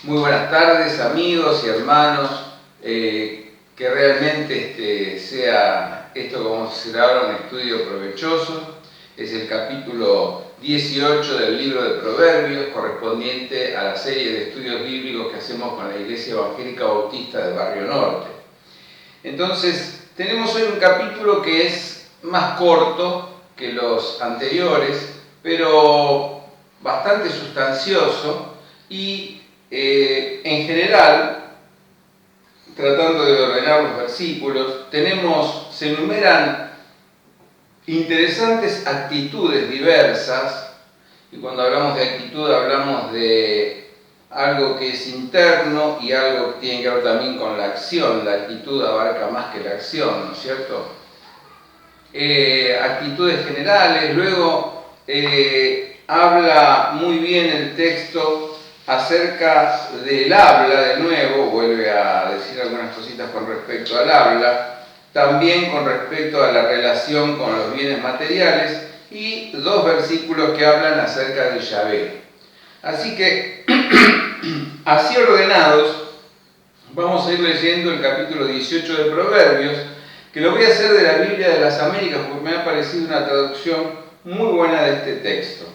Muy buenas tardes, amigos y hermanos. Que realmente sea esto, como se ahora, un estudio provechoso. Es el capítulo 18 del libro de Proverbios, correspondiente a la serie de estudios bíblicos que hacemos con la Iglesia Evangélica Bautista del Barrio Norte. Entonces, tenemos hoy un capítulo que es más corto que los anteriores, pero bastante sustancioso y en general, tratando de ordenar los versículos, se enumeran interesantes actitudes diversas, y cuando hablamos de actitud hablamos de algo que es interno y algo que tiene que ver también con la acción. La actitud abarca más que la acción, ¿no es cierto? Actitudes generales. Luego habla muy bien el texto acerca del habla, de nuevo, vuelve a decir algunas cositas con respecto al habla, también con respecto a la relación con los bienes materiales, y dos versículos que hablan acerca de Yahvé. Así que, así ordenados, vamos a ir leyendo el capítulo 18 de Proverbios, que lo voy a hacer de la Biblia de las Américas porque me ha parecido una traducción muy buena de este texto.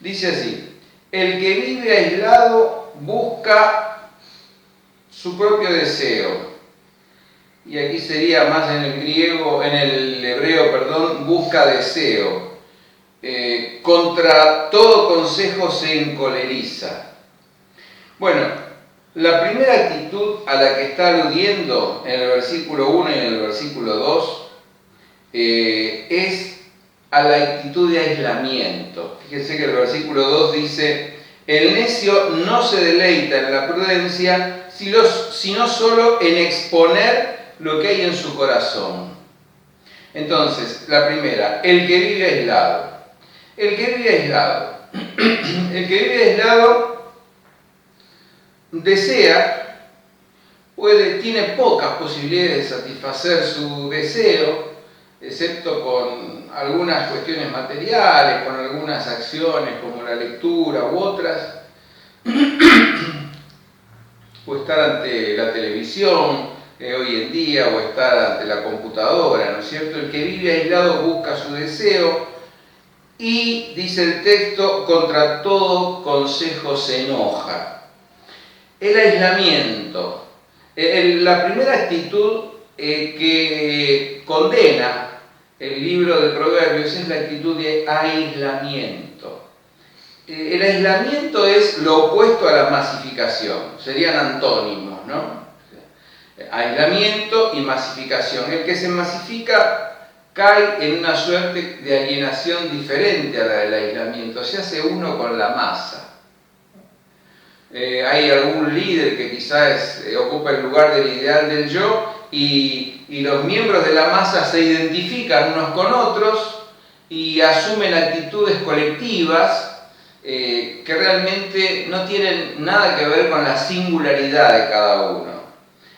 Dice así: el que vive aislado busca su propio deseo. Y aquí sería más en el hebreo, busca deseo. Contra todo consejo se encoleriza. Bueno, la primera actitud a la que está aludiendo en el versículo 1 y en el versículo 2 es a la actitud de aislamiento. Fíjense que el versículo 2 dice: el necio no se deleita en la prudencia, sino solo en exponer lo que hay en su corazón. Entonces, la primera, el que vive aislado. El que vive aislado. El que vive aislado tiene pocas posibilidades de satisfacer su deseo, excepto con algunas cuestiones materiales, con algunas acciones como la lectura u otras, o estar ante la televisión hoy en día, o estar ante la computadora, ¿no es cierto? El que vive aislado busca su deseo y, dice el texto, contra todo consejo se enoja. El aislamiento. La primera actitud que condena el libro de Proverbios es la actitud de aislamiento. El aislamiento es lo opuesto a la masificación, serían antónimos, ¿no? Aislamiento y masificación. El que se masifica cae en una suerte de alienación diferente a la del aislamiento, se hace uno con la masa. Hay algún líder que quizás ocupa el lugar del ideal del yo, y los miembros de la masa se identifican unos con otros y asumen actitudes colectivas que realmente no tienen nada que ver con la singularidad de cada uno.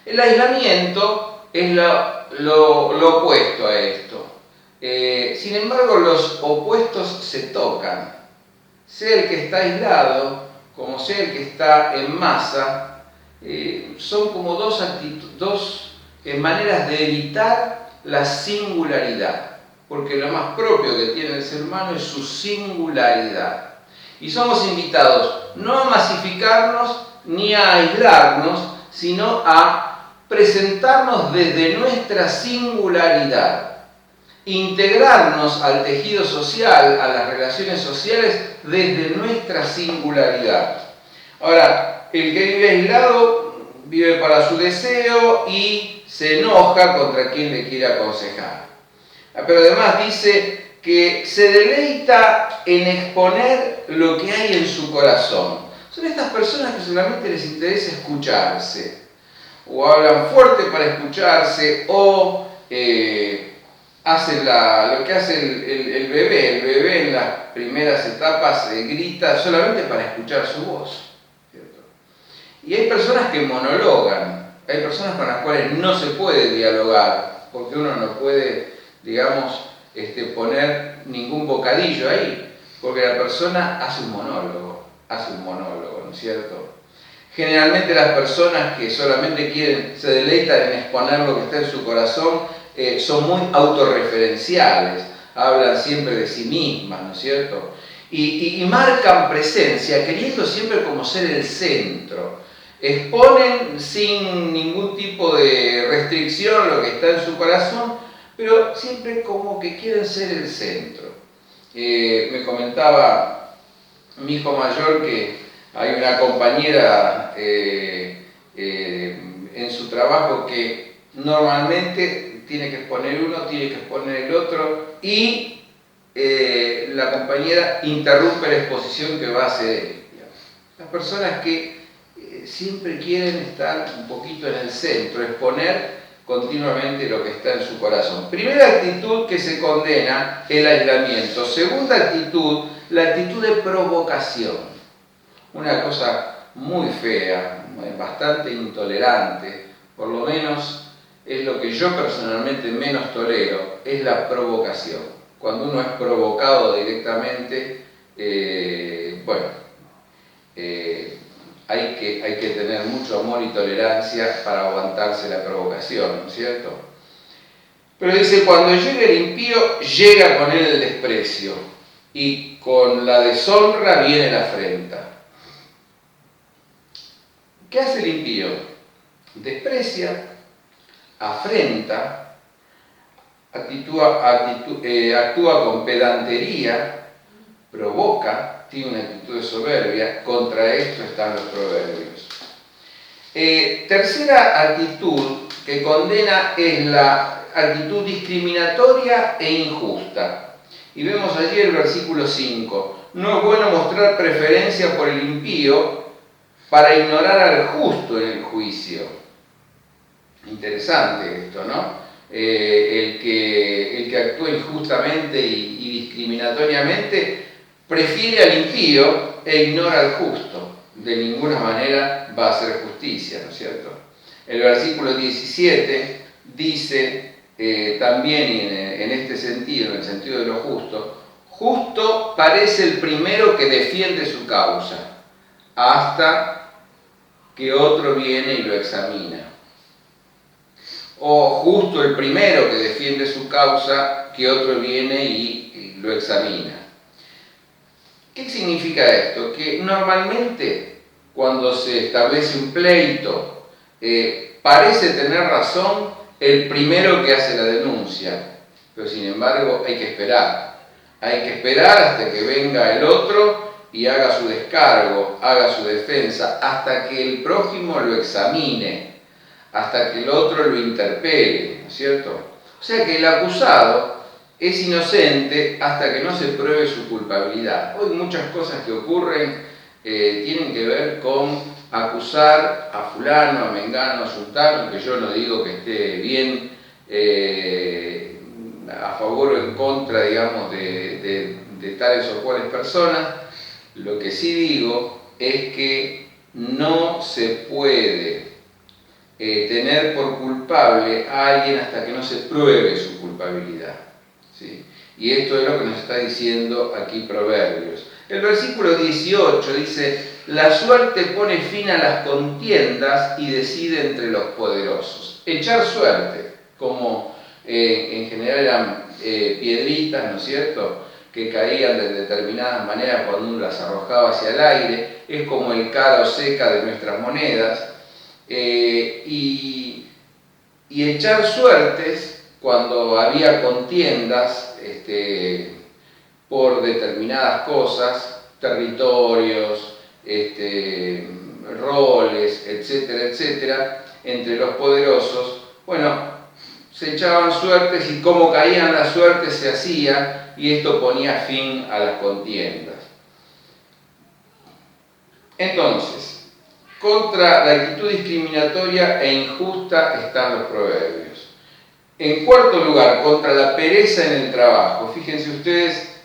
El aislamiento es lo opuesto a esto. Sin embargo, los opuestos se tocan. Sea el que está aislado como sea el que está en masa, son como dos maneras de evitar la singularidad, porque lo más propio que tiene el ser humano es su singularidad. Y somos invitados no a masificarnos ni a aislarnos, sino a presentarnos desde nuestra singularidad, integrarnos al tejido social, a las relaciones sociales, desde nuestra singularidad. Ahora, el que vive aislado vive para su deseo y se enoja contra quien le quiere aconsejar. Pero además dice que se deleita en exponer lo que hay en su corazón. Son estas personas que solamente les interesa escucharse, o hablan fuerte para escucharse, o hacen lo que hace el bebé. El bebé en las primeras etapas grita solamente para escuchar su voz, ¿cierto? Y hay personas que monologan, hay personas con las cuales no se puede dialogar, porque uno no puede, digamos, poner ningún bocadillo ahí, porque la persona hace un monólogo, ¿no es cierto? Generalmente las personas que solamente se deleitan en exponer lo que está en su corazón, son muy autorreferenciales, hablan siempre de sí mismas, ¿no es cierto? Y marcan presencia, queriendo siempre como ser el centro. Exponen sin ningún tipo de restricción lo que está en su corazón, pero siempre como que quieren ser el centro. Me comentaba mi hijo mayor que hay una compañera en su trabajo que normalmente tiene que exponer uno, tiene que exponer el otro, y la compañera interrumpe la exposición que va a hacer él. Las personas que siempre quieren estar un poquito en el centro, exponer continuamente lo que está en su corazón. Primera actitud que se condena, el aislamiento. Segunda actitud, la actitud de provocación. Una cosa muy fea, bastante intolerante, por lo menos es lo que yo personalmente menos tolero, es la provocación. Cuando uno es provocado directamente, hay que tener mucho amor y tolerancia para aguantarse la provocación, ¿no es cierto? Pero dice, cuando llega el impío, llega con él el desprecio, y con la deshonra viene la afrenta. ¿Qué hace el impío? Desprecia, afrenta, actúa con pedantería, provoca, tiene una actitud de soberbia. Contra esto están los proverbios. Tercera actitud que condena es la actitud discriminatoria e injusta. Y vemos allí el versículo 5. No es bueno mostrar preferencia por el impío para ignorar al justo en el juicio. Interesante esto, ¿no? El que actúa injustamente y discriminatoriamente prefiere al impío e ignora al justo. De ninguna manera va a hacer justicia, ¿no es cierto? El versículo 17 dice también en este sentido, en el sentido de lo justo, justo parece el primero que defiende su causa, hasta que otro viene y lo examina. O justo el primero que defiende su causa, que otro viene y lo examina. ¿Qué significa esto? Que normalmente cuando se establece un pleito, parece tener razón el primero que hace la denuncia, pero sin embargo hay que esperar. Hay que esperar hasta que venga el otro y haga su descargo, haga su defensa, hasta que el prójimo lo examine, hasta que el otro lo interpele, ¿no es cierto? O sea que el acusado es inocente hasta que no se pruebe su culpabilidad. Hoy muchas cosas que ocurren tienen que ver con acusar a fulano, a mengano, a sultano, que yo no digo que esté bien a favor o en contra, digamos, de tales o cuales personas. Lo que sí digo es que no se puede tener por culpable a alguien hasta que no se pruebe su culpabilidad, ¿sí? Y esto es lo que nos está diciendo aquí Proverbios. El versículo 18 dice: la suerte pone fin a las contiendas y decide entre los poderosos. Echar suerte, como en general eran piedritas, ¿no es cierto?, que caían de determinadas maneras cuando uno las arrojaba hacia el aire, es como el cara o seca de nuestras monedas. Y echar suertes cuando había contiendas por determinadas cosas, territorios, roles, etcétera, etcétera, entre los poderosos. Bueno, se echaban suertes y como caían las suertes se hacía, y esto ponía fin a las contiendas. Entonces, contra la actitud discriminatoria e injusta están los proverbios. En cuarto lugar, contra la pereza en el trabajo. Fíjense ustedes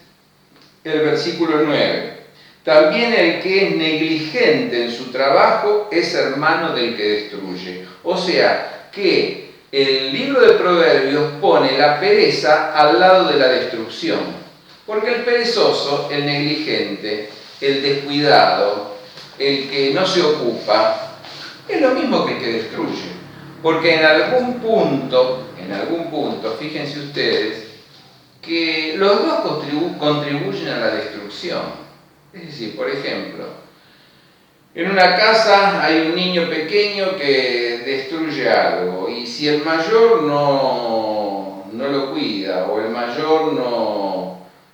el versículo 9. También el que es negligente en su trabajo es hermano del que destruye. O sea, que el libro de Proverbios pone la pereza al lado de la destrucción. Porque el perezoso, el negligente, el descuidado, el que no se ocupa, es lo mismo que el que destruye. Porque en algún punto, fíjense ustedes, que los dos contribuyen a la destrucción. Es decir, por ejemplo, en una casa hay un niño pequeño que destruye algo, y si el mayor no lo cuida, o el mayor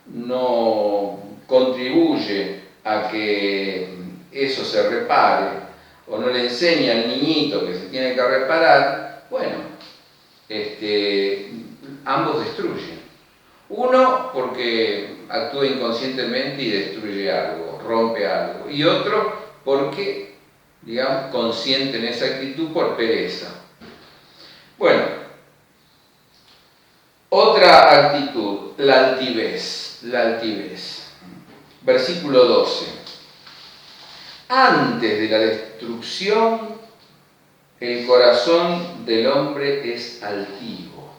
no contribuye a que eso se repare, o no le enseña al niñito que se tiene que reparar, bueno, ambos destruyen. Uno porque actúa inconscientemente y destruye algo, rompe algo, y otro porque, digamos, consciente en esa actitud por pereza. Bueno, otra actitud, la altivez. Versículo 12. Antes de la destrucción, el corazón del hombre es altivo.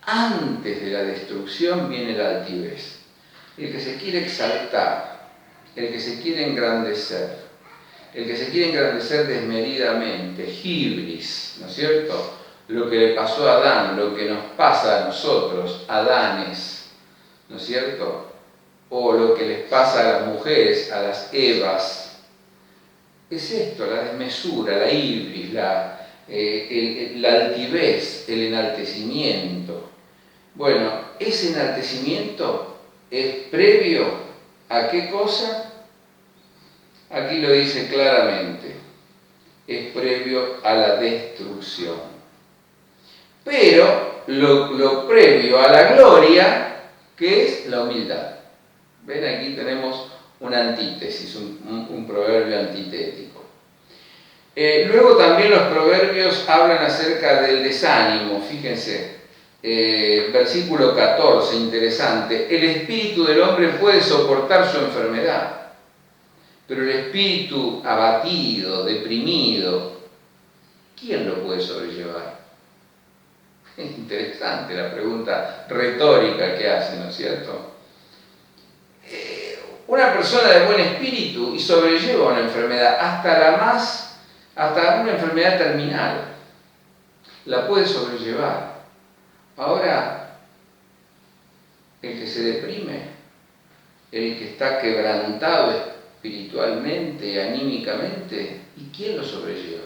Antes de la destrucción viene la altivez. El que se quiere exaltar, el que se quiere engrandecer, desmedidamente, hibris, ¿no es cierto? Lo que le pasó a Adán, lo que nos pasa a nosotros, Adanes, ¿no es cierto? O lo que les pasa a las mujeres, a las Evas, es esto, la desmesura, la hibris, la altivez, el enaltecimiento. Bueno, ese enaltecimiento es previo ¿a qué cosa? Aquí lo dice claramente, es previo a la destrucción. Pero lo previo a la gloria, que es la humildad. ¿Ven? Aquí tenemos una antítesis, un proverbio antitético. Luego también los proverbios hablan acerca del desánimo, fíjense, versículo 14, interesante. El espíritu del hombre puede soportar su enfermedad, pero el espíritu abatido, deprimido, ¿quién lo puede sobrellevar? Es interesante la pregunta retórica que hace, ¿no es cierto? Una persona de buen espíritu y sobrelleva una enfermedad, hasta una enfermedad terminal, la puede sobrellevar. Ahora, el que se deprime, el que está quebrantado espiritualmente, anímicamente, ¿y quién lo sobrelleva?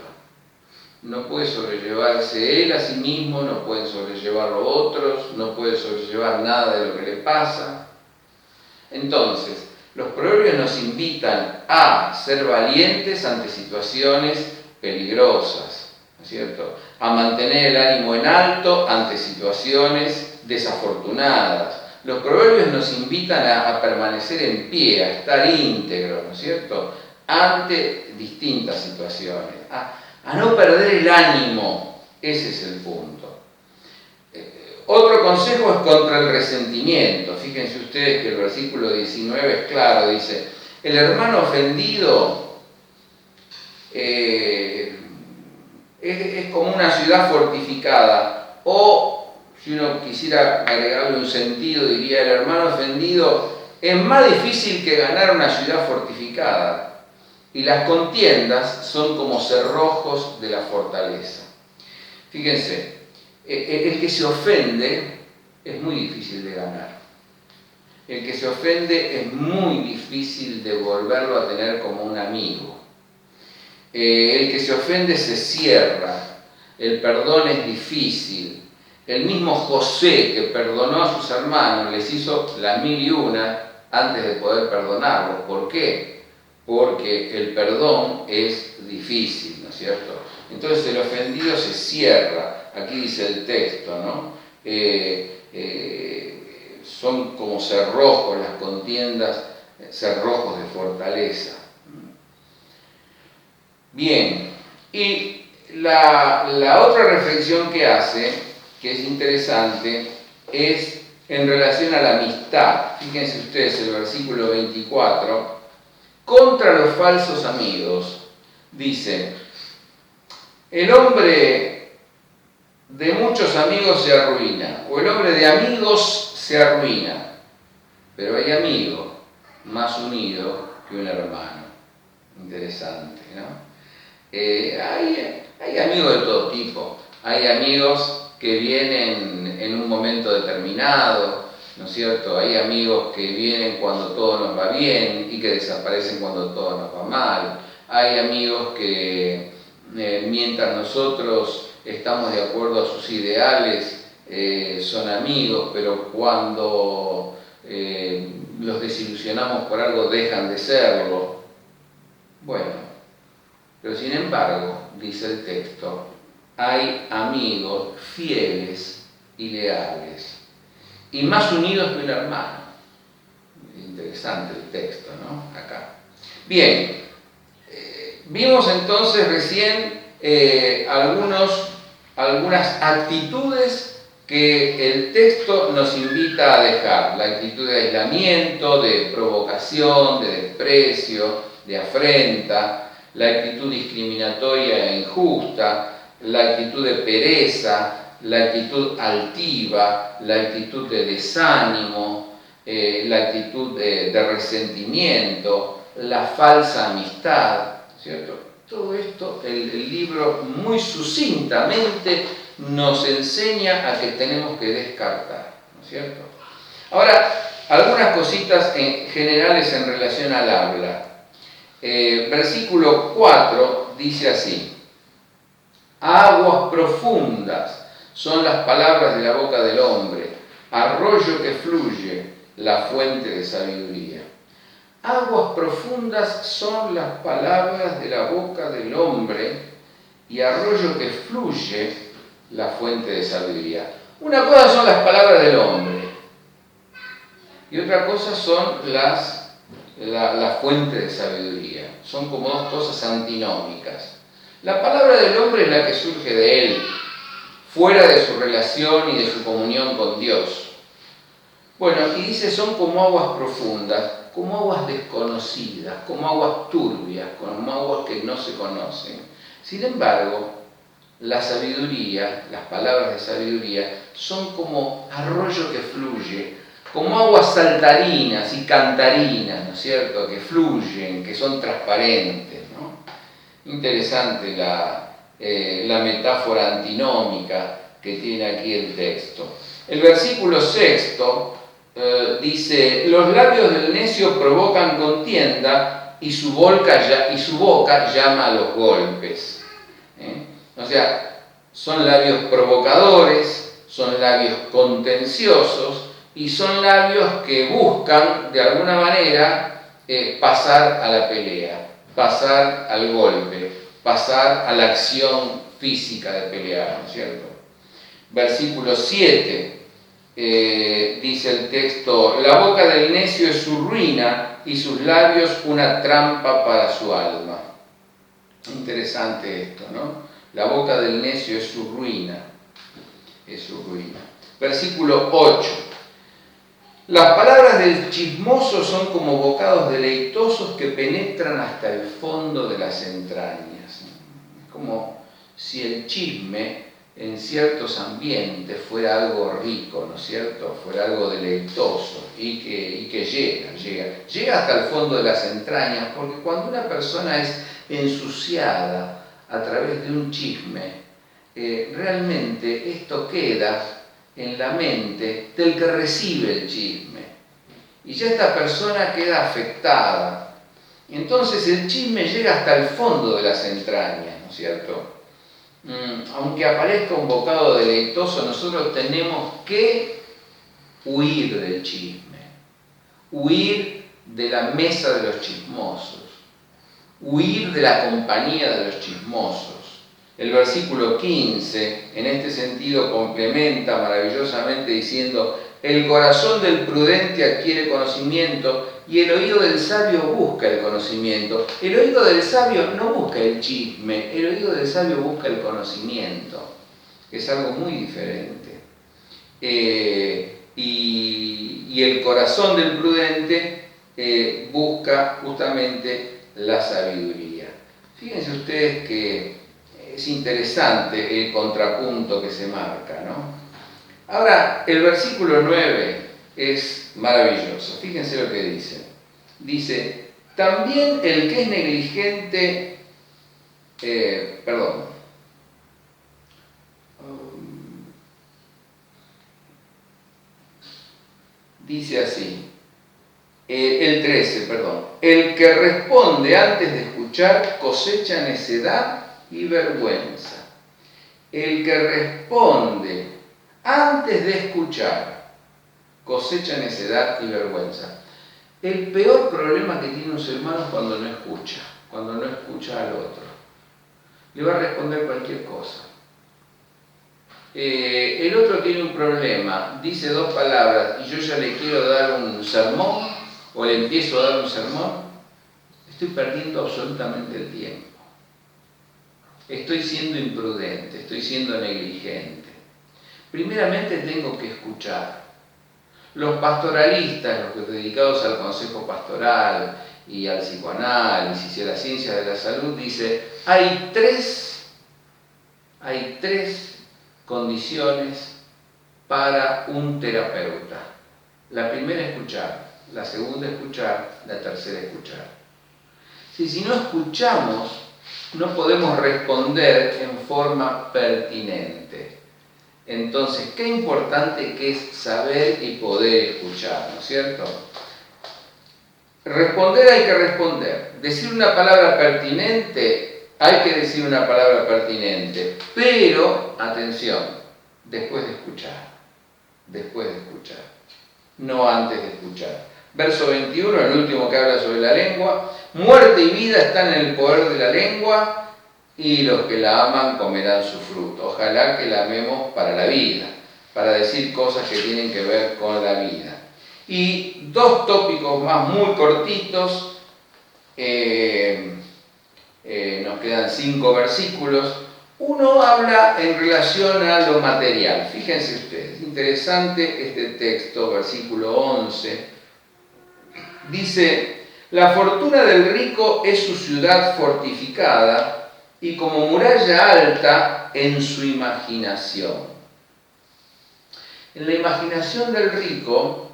No puede sobrellevarse él a sí mismo, no pueden sobrellevarlo otros, no puede sobrellevar nada de lo que le pasa. Entonces, los proverbios nos invitan a ser valientes ante situaciones peligrosas, ¿no es cierto? A mantener el ánimo en alto ante situaciones desafortunadas. Los proverbios nos invitan a permanecer en pie, a estar íntegros, ¿no es cierto?, ante distintas situaciones, a no perder el ánimo. Ese es el punto. Otro consejo es contra el resentimiento. Fíjense ustedes que el versículo 19 es claro, dice, el hermano ofendido es como una ciudad fortificada, o si uno quisiera agregarle un sentido, diría, el hermano ofendido es más difícil que ganar una ciudad fortificada, y las contiendas son como cerrojos de la fortaleza. Fíjense, el que se ofende es muy difícil de ganar. El que se ofende es muy difícil de volverlo a tener como un amigo. El que se ofende se cierra, el perdón es difícil. El mismo José, que perdonó a sus hermanos, les hizo las 1001 antes de poder perdonarlos. ¿Por qué? Porque el perdón es difícil, ¿no es cierto? Entonces el ofendido se cierra, aquí dice el texto, ¿no? Son como cerrojos las contiendas, cerrojos de fortaleza. Bien, y la otra reflexión que hace, que es interesante, es en relación a la amistad. Fíjense ustedes el versículo 24, contra los falsos amigos, dice, el hombre de muchos amigos se arruina, o el hombre de amigos se arruina, pero hay amigo más unido que un hermano. Interesante, ¿no? Hay amigos de todo tipo. Hay amigos que vienen en un momento determinado, ¿no es cierto? Hay amigos que vienen cuando todo nos va bien y que desaparecen cuando todo nos va mal. Hay amigos que mientras nosotros estamos de acuerdo a sus ideales, son amigos, pero cuando los desilusionamos por algo dejan de serlo. Bueno, pero sin embargo, dice el texto, hay amigos fieles y leales, y más unidos que un hermano. Interesante el texto, ¿no? Acá. Bien, vimos entonces recién algunas actitudes que el texto nos invita a dejar. La actitud de aislamiento, de provocación, de desprecio, de afrenta, la actitud discriminatoria e injusta, la actitud de pereza, la actitud altiva, la actitud de desánimo, la actitud de resentimiento, la falsa amistad, ¿cierto? Todo esto el libro muy sucintamente nos enseña a que tenemos que descartar, ¿no es cierto? Ahora, algunas cositas generales en relación al habla. Versículo 4 dice así: aguas profundas son las palabras de la boca del hombre, arroyo que fluye, la fuente de sabiduría. Aguas profundas son las palabras de la boca del hombre y arroyo que fluye, la fuente de sabiduría. Una cosa son las palabras del hombre y otra cosa son la fuente de sabiduría. Son como dos cosas antinómicas. La palabra del hombre es la que surge de él, fuera de su relación y de su comunión con Dios. Bueno, y dice, son como aguas profundas, como aguas desconocidas, como aguas turbias, como aguas que no se conocen. Sin embargo, la sabiduría, las palabras de sabiduría, son como arroyo que fluye, como aguas saltarinas y cantarinas, ¿no es cierto?, que fluyen, que son transparentes, ¿no? Interesante la metáfora antinómica que tiene aquí el texto. El versículo 6 dice, los labios del necio provocan contienda y su boca llama a los golpes. O sea, son labios provocadores, son labios contenciosos y son labios que buscan, de alguna manera, pasar a la pelea, pasar al golpe, pasar a la acción física de pelear, ¿no es cierto? Versículo 7, dice el texto, la boca del necio es su ruina y sus labios una trampa para su alma. Interesante esto, ¿no? La boca del necio es su ruina, es su ruina. Versículo 8. Las palabras del chismoso son como bocados deleitosos que penetran hasta el fondo de las entrañas. Es como si el chisme en ciertos ambientes fuera algo rico, ¿no es cierto? Fuera algo deleitoso y que llega hasta el fondo de las entrañas, porque cuando una persona es ensuciada a través de un chisme, realmente esto queda en la mente del que recibe el chisme. Y ya esta persona queda afectada. Y entonces el chisme llega hasta el fondo de las entrañas, ¿no es cierto? Aunque aparezca un bocado deleitoso, nosotros tenemos que huir del chisme, huir de la mesa de los chismosos, huir de la compañía de los chismosos. El versículo 15, en este sentido, complementa maravillosamente diciendo, el corazón del prudente adquiere conocimiento y el oído del sabio busca el conocimiento. El oído del sabio no busca el chisme, el oído del sabio busca el conocimiento. Es algo muy diferente. Y el corazón del prudente busca justamente la sabiduría. Fíjense ustedes que es interesante el contrapunto que se marca, ¿no? Ahora, el versículo 9 es maravilloso. Fíjense lo que dice. Dice, también el que es negligente Perdón. Dice así, el 13, perdón. El que responde antes de escuchar cosecha necedad y vergüenza. El que responde antes de escuchar cosecha necedad y vergüenza. El peor problema que tiene un ser humano es cuando no escucha al otro. Le va a responder cualquier cosa. El otro tiene un problema, dice dos palabras y yo ya le quiero dar un sermón o le empiezo a dar un sermón, estoy perdiendo absolutamente el tiempo. Estoy siendo imprudente, estoy siendo negligente. Primeramente tengo que escuchar. Los pastoralistas, los dedicados al consejo pastoral y al psicoanálisis y a la ciencia de la salud, dice, hay tres condiciones para un terapeuta. La primera, escuchar. La segunda, escuchar. La tercera, escuchar. Si no escuchamos, no podemos responder en forma pertinente. Entonces, qué importante que es saber y poder escuchar, ¿no es cierto? Responder hay que responder. Decir una palabra pertinente, hay que decir una palabra pertinente. Pero, atención, después de escuchar. No antes de escuchar. Verso 21, el último que habla sobre la lengua. Muerte y vida están en el poder de la lengua, y los que la aman comerán su fruto. Ojalá que la amemos para la vida, para decir cosas que tienen que ver con la vida. Y dos tópicos más muy cortitos, nos quedan 5 versículos. Uno habla en relación a lo material. Fíjense ustedes, interesante este texto, versículo 11. Dice, la fortuna del rico es su ciudad fortificada, y como muralla alta en su imaginación. En la imaginación del rico,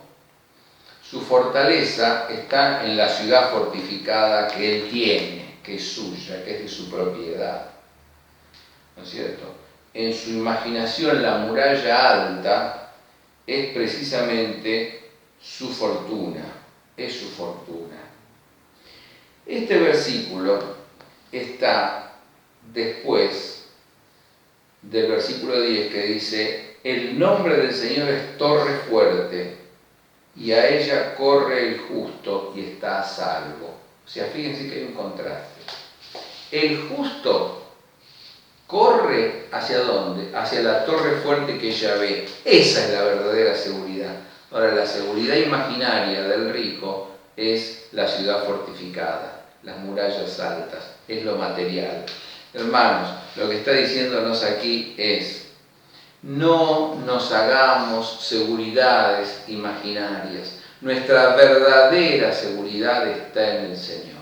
su fortaleza está en la ciudad fortificada que él tiene, que es suya, que es de su propiedad. ¿No es cierto? En su imaginación la muralla alta es precisamente su fortuna, es su fortuna. Este versículo está después del versículo 10 que dice, el nombre del Señor es torre fuerte y a ella corre el justo y está a salvo. O sea, fíjense que hay un contraste. El justo corre ¿hacia dónde? Hacia la torre fuerte que ella ve. Esa es la verdadera seguridad. Ahora, la seguridad imaginaria del rico es la ciudad fortificada, las murallas altas, es lo material. Hermanos, lo que está diciéndonos aquí es, no nos hagamos seguridades imaginarias. Nuestra verdadera seguridad está en el Señor.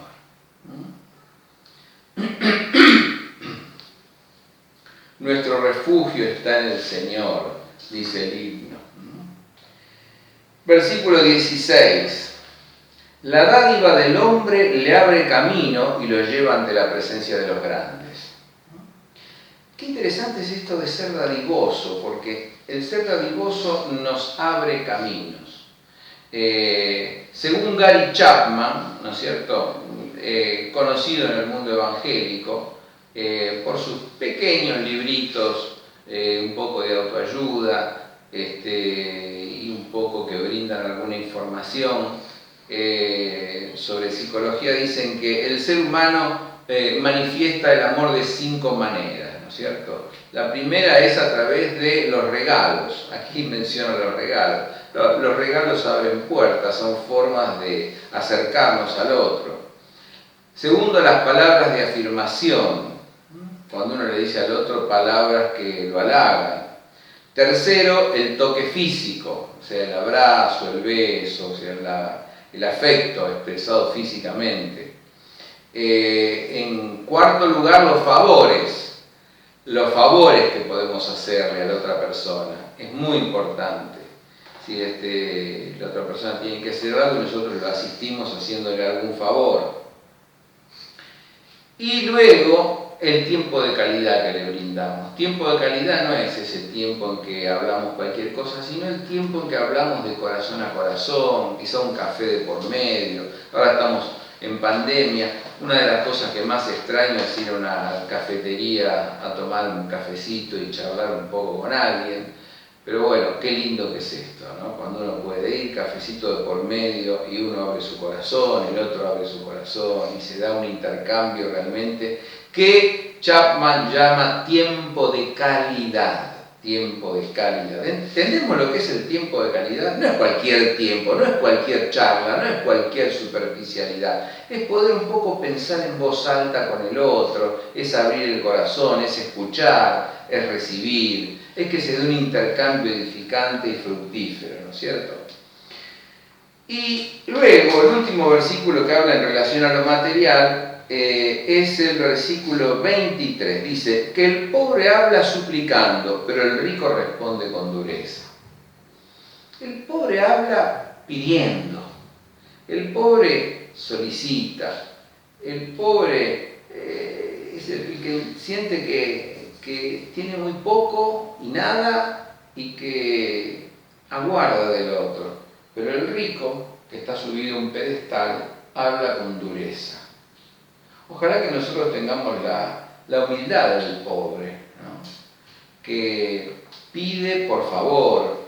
Nuestro refugio está en el Señor, dice el himno. Versículo 16. La dádiva del hombre le abre camino y lo lleva ante la presencia de los grandes. Qué interesante es esto de ser dadivoso, porque el ser dadivoso nos abre caminos. Según Gary Chapman, ¿no es cierto?, conocido en el mundo evangélico, por sus pequeños libritos, un poco de autoayuda, y un poco que brindan alguna información sobre psicología, dicen que el ser humano manifiesta el amor de 5 maneras, ¿no es cierto? La primera es a través de los regalos. Aquí menciono los regalos. Los regalos abren puertas, son formas de acercarnos al otro. Segundo, las palabras de afirmación, cuando uno le dice al otro palabras que lo halagan. Tercero, el toque físico, o sea, el abrazo, el beso, o sea, el afecto expresado físicamente. En cuarto lugar, los favores que podemos hacerle a la otra persona. Es muy importante. Si la otra persona tiene que hacer algo, nosotros lo asistimos haciéndole algún favor. Y luego, el tiempo de calidad que le brindamos. Tiempo de calidad no es ese tiempo en que hablamos cualquier cosa, sino el tiempo en que hablamos de corazón a corazón, quizá un café de por medio. Ahora estamos en pandemia. Una de las cosas que más extraño es ir a una cafetería a tomar un cafecito y charlar un poco con alguien. Pero bueno, qué lindo que es esto, ¿no? Cuando uno puede ir, cafecito de por medio, y uno abre su corazón, el otro abre su corazón, y se da un intercambio realmente que Chapman llama tiempo de calidad. Tiempo de calidad. ¿Entendemos lo que es el tiempo de calidad? No es cualquier tiempo, no es cualquier charla, no es cualquier superficialidad. Es poder un poco pensar en voz alta con el otro, es abrir el corazón, es escuchar, es recibir, es que se dé un intercambio edificante y fructífero, ¿no es cierto? Y luego, el último versículo que habla en relación a lo material es el versículo 23. Dice que el pobre habla suplicando, pero el rico responde con dureza. El pobre habla pidiendo, el pobre solicita, el pobre es el que siente que tiene muy poco y nada y que aguarda del otro. Pero el rico, que está subido a un pedestal, habla con dureza. Ojalá que nosotros tengamos la humildad del pobre, ¿no? Que pide por favor,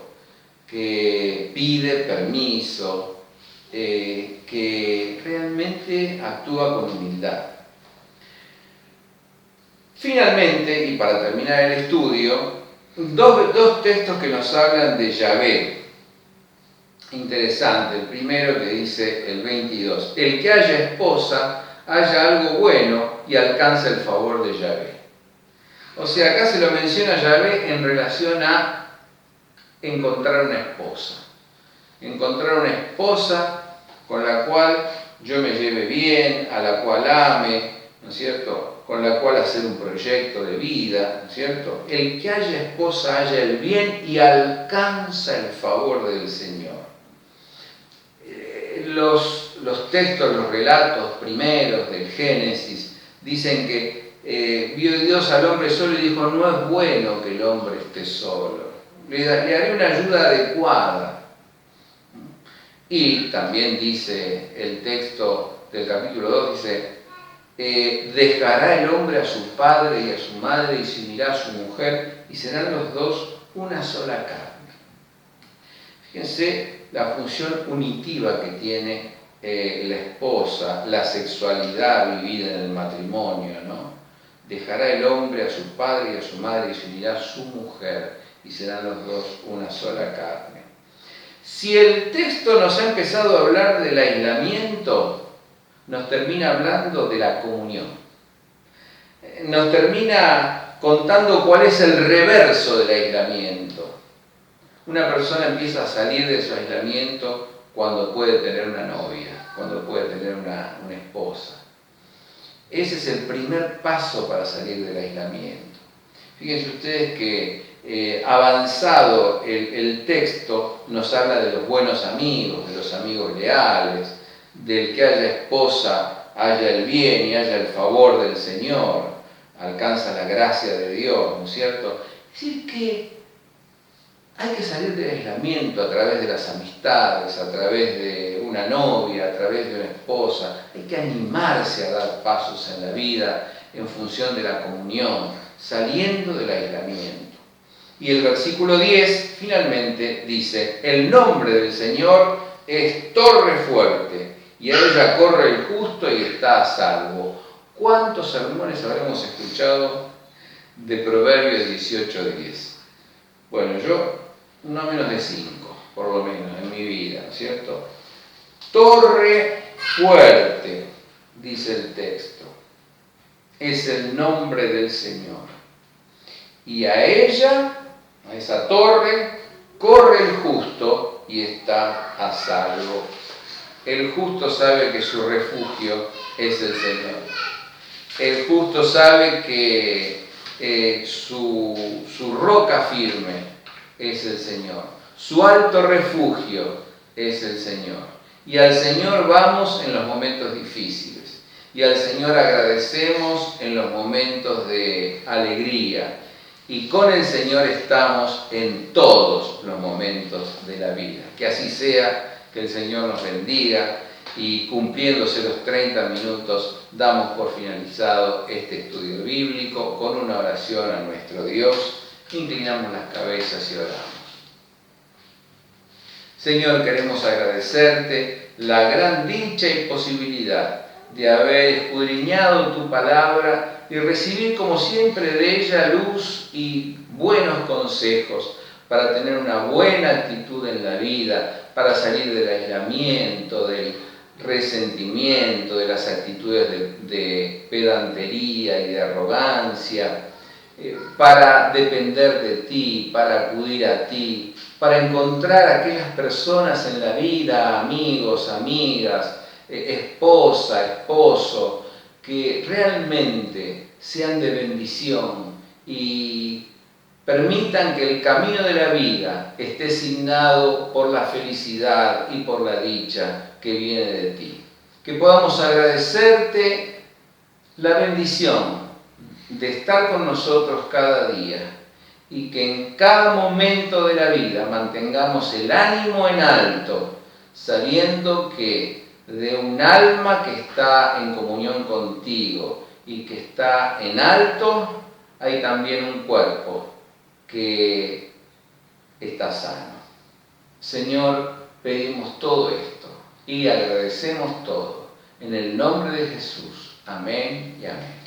que pide permiso, que realmente actúa con humildad. Finalmente, y para terminar el estudio, dos textos que nos hablan de Yahvé. Interesante, el primero que dice el 22, el que haya esposa, haya algo bueno y alcanza el favor de Yahvé. O sea, acá se lo menciona Yahvé en relación a encontrar una esposa. Encontrar una esposa con la cual yo me lleve bien, a la cual ame, ¿no es cierto? Con la cual hacer un proyecto de vida, ¿no es cierto? El que haya esposa haya el bien y alcanza el favor del Señor. Los textos, los relatos primeros del Génesis dicen que vio Dios al hombre solo y dijo, no es bueno que el hombre esté solo, le haré una ayuda adecuada. Y también dice el texto del capítulo 2, dice, dejará el hombre a su padre y a su madre y se unirá a su mujer y serán los dos una sola carne. Fíjense la función unitiva que tiene la esposa, la sexualidad vivida en el matrimonio, ¿no? Dejará el hombre a su padre y a su madre y se unirá a su mujer y serán los dos una sola carne. Si el texto nos ha empezado a hablar del aislamiento, nos termina hablando de la comunión. Nos termina contando cuál es el reverso del aislamiento. Una persona empieza a salir de su aislamiento cuando puede tener una novia, cuando puede tener una esposa. Ese es el primer paso para salir del aislamiento. Fíjense ustedes que avanzado el texto nos habla de los buenos amigos, de los amigos leales, del que haya esposa, haya el bien y haya el favor del Señor, alcanza la gracia de Dios, ¿no es cierto? Es decir, que hay que salir del aislamiento a través de las amistades, a través de una novia, a través de una esposa. Hay que animarse a dar pasos en la vida en función de la comunión, saliendo del aislamiento. Y el versículo 10 finalmente dice, el nombre del Señor es torre fuerte y a ella corre el justo y está a salvo. ¿Cuántos sermones habremos escuchado de Proverbios 18:10? Bueno, yo no menos de 5, por lo menos, en mi vida, ¿no es cierto? Torre fuerte, dice el texto, es el nombre del Señor. Y a ella, a esa torre, corre el justo y está a salvo. El justo sabe que su refugio es el Señor. El justo sabe que su roca firme es el Señor. Su alto refugio es el Señor. Y al Señor vamos en los momentos difíciles. y al Señor agradecemos en los momentos de alegría. Y con el Señor estamos en todos los momentos de la vida. Que así sea, que el Señor nos bendiga y cumpliéndose los 30 minutos damos por finalizado este estudio bíblico con una oración a nuestro Dios. Inclinamos las cabezas y oramos. Señor, queremos agradecerte la gran dicha y posibilidad de haber escudriñado tu palabra y recibir como siempre de ella luz y buenos consejos para tener una buena actitud en la vida, para salir del aislamiento, del resentimiento, de las actitudes de pedantería y de arrogancia, para depender de ti, para acudir a ti, para encontrar a aquellas personas en la vida, amigos, amigas, esposa, esposo, que realmente sean de bendición y permitan que el camino de la vida esté signado por la felicidad y por la dicha que viene de ti. Que podamos agradecerte la bendición de estar con nosotros cada día y que en cada momento de la vida mantengamos el ánimo en alto, sabiendo que de un alma que está en comunión contigo y que está en alto, hay también un cuerpo que está sano. Señor, pedimos todo esto y agradecemos todo. En el nombre de Jesús. Amén y amén.